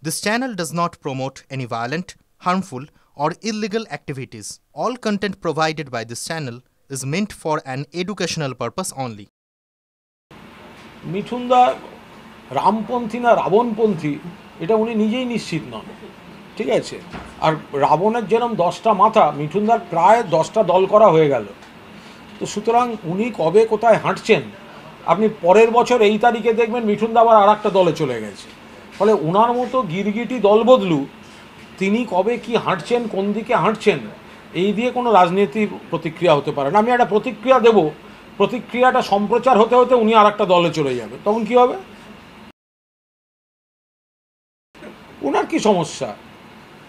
This channel does not promote any violent, harmful, or illegal activities. All content provided by this channel is meant for an educational purpose only. মিঠুনদা রামপন্থী না রাবণপন্থী এটা উনি নিজেই নিশ্চিত নন, ঠিক আছে। আর রাবণের যেরকম 10টা মাথা, মিঠুনদার প্রায় 10টা দল করা হয়ে গেল। তো সুতরাং উনি কবে কোথায় হাঁটছেন, আপনি পরের বছর এই তারিখে দেখবেন মিঠুনদা আবার আর একটা দলে চলে গেছে। ফলে ওনার মতো গিরগিটি দল বদলু তিনি কবে কি হাঁটছেন, কোন দিকে হাঁটছেন, এই দিয়ে কোনো রাজনীতির প্রতিক্রিয়া হতে পারে না। আমি একটা প্রতিক্রিয়া দেব, প্রতিক্রিয়াটা সম্প্রচার হতে হতে উনি আর একটা দলে চলে যাবে, তখন কি হবে? ওনার কি সমস্যা?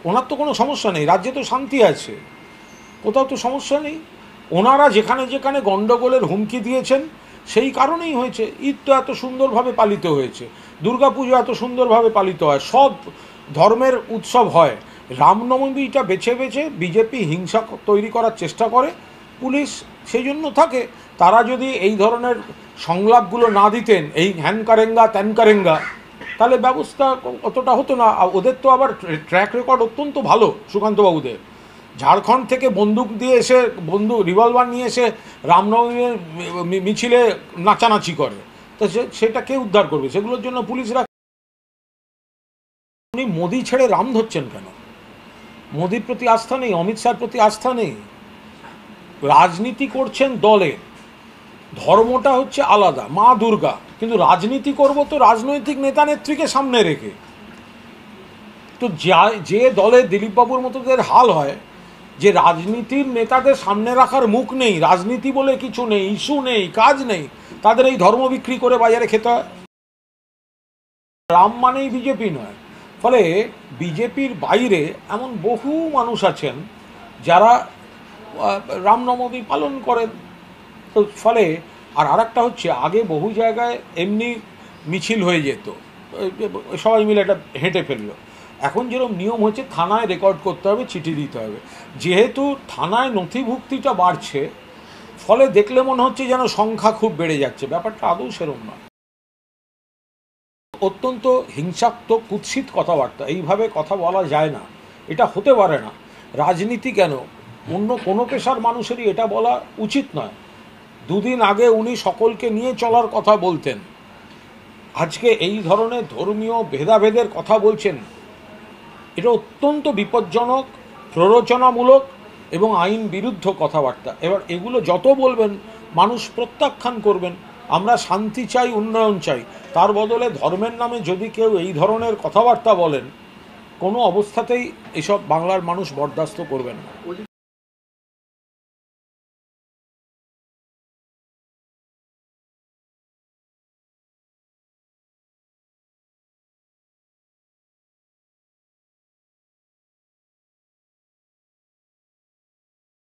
ওনার তো কোনো সমস্যা নেই, রাজ্যে তো শান্তি আছে, কোথাও তো সমস্যা নেই। ওনারা যেখানে যেখানে গণ্ডগোলের হুমকি দিয়েছেন সেই কারণেই হয়েছে। ঈদ তো এত সুন্দরভাবে পালিত হয়েছে, দুর্গাপুজো এত সুন্দরভাবে পালিত হয়, সব ধর্মের উৎসব হয়। রামনবমীটা বেছে বেছে বিজেপি হিংসা তৈরি করার চেষ্টা করে, পুলিশ সেই জন্য থাকে। তারা যদি এই ধরনের সংলাপগুলো না দিতেন, এই হ্যান কারেঙ্গা ত্যান কারেঙ্গা, তাহলে ব্যবস্থা অতটা হতো না। ওদের তো আবার ট্র্যাক রেকর্ড অত্যন্ত ভালো সুকান্তবাবুদের। ঝাড়খণ্ড থেকে বন্দুক দিয়ে এসে, রিভলভার নিয়ে এসে রামনবমীর মিছিলে নাচানাচি করে, তো সেটা কে উদ্ধার করবে? সেগুলোর জন্য পুলিশরা। উনি মোদি ছেড়ে রাম ধরছেন কেন? মোদির প্রতি আস্থা নেই, অমিত শাহর প্রতি আস্থা নেই। রাজনীতি করছেন দলে, ধর্মটা হচ্ছে আলাদা, মা দুর্গা, কিন্তু রাজনীতি করব তো রাজনৈতিক নেতা নেত্রীকে সামনে রেখে। তো যে দলে দিলীপবাবুর মতোদের হাল হয়, যে রাজনীতির নেতাদের সামনে রাখার মুখ নেই, রাজনীতি বলে কিছু নেই, ইস্যু নেই, কাজ নেই, তাদের এই ধর্ম বিক্রি করে বাজারে খেতে হয়। রাম মানেই বিজেপি নয়। ফলে বিজেপির বাইরে এমন বহু মানুষ আছেন যারা রামনবমী পালন করেন। তো ফলে আর একটা হচ্ছে, আগে বহু জায়গায় এমনি মিছিল হয়ে যেত, সবাই মিলে এটা হেঁটে ফেললো। এখন যেরকম নিয়ম হচ্ছে, থানায় রেকর্ড করতে হবে, চিঠি দিতে হবে। যেহেতু থানায় নথিভুক্তিটা বাড়ছে, ফলে দেখলে মনে হচ্ছে যেন সংখ্যা খুব বেড়ে যাচ্ছে, ব্যাপারটা আদৌ সেরকম নয়। অত্যন্ত হিংসাত্মক কুৎসিত কথাবার্তা, এইভাবে কথা বলা যায় না, এটা হতে পারে না। রাজনীতি কেন, অন্য কোনো পেশার মানুষেরই এটা বলা উচিত নয়। দুদিন আগে উনি সকলকে নিয়ে চলার কথা বলতেন, আজকে এই ধরনের ধর্মীয় ভেদাভেদের কথা বলছেন। এটা অত্যন্ত বিপজ্জনক, প্ররোচনামূলক এবং আইন বিরুদ্ধ কথাবার্তা। এবার এগুলো যত বলবেন মানুষ প্রত্যাখ্যান করবেন। আমরা শান্তি চাই, উন্নয়ন চাই, তার বদলে ধর্মের নামে যদি কেউ এই ধরনের কথাবার্তা বলেন, কোনো অবস্থাতেই এসব বাংলার মানুষ বরদাস্ত করবেন না।